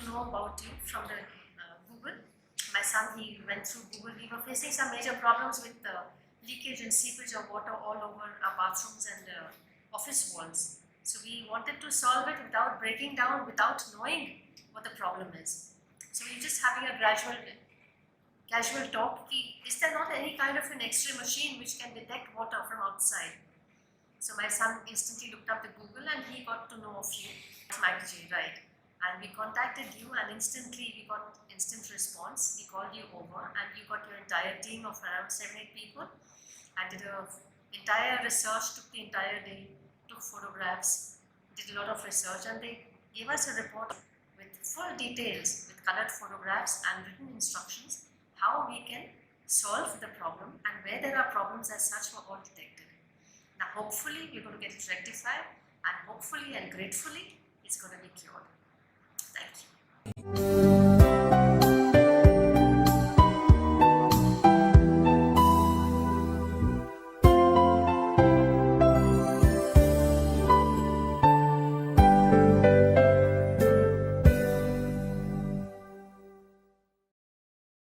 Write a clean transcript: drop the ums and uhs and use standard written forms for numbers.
to know about you from the Google. My son, he went through Google. We were facing some major problems with leakage and seepage of water all over our bathrooms and office walls. So we wanted to solve it without breaking down, without knowing what the problem is. So we're just having a casual talk. Is there not any kind of an X-ray machine which can detect water from outside? So my son instantly looked up the Google and he got to know of you. It's MACJ, right? And we contacted you and instantly we got instant response. We called you over and you got your entire team of around 7-8 people and did an entire research, took the entire day, took photographs, did a lot of research, and they gave us a report with full details, with colored photographs and written instructions, how we can solve the problem and where there are problems as such were all detected. Now hopefully we're going to get it rectified and hopefully and gratefully it's going to be cured. Thank you.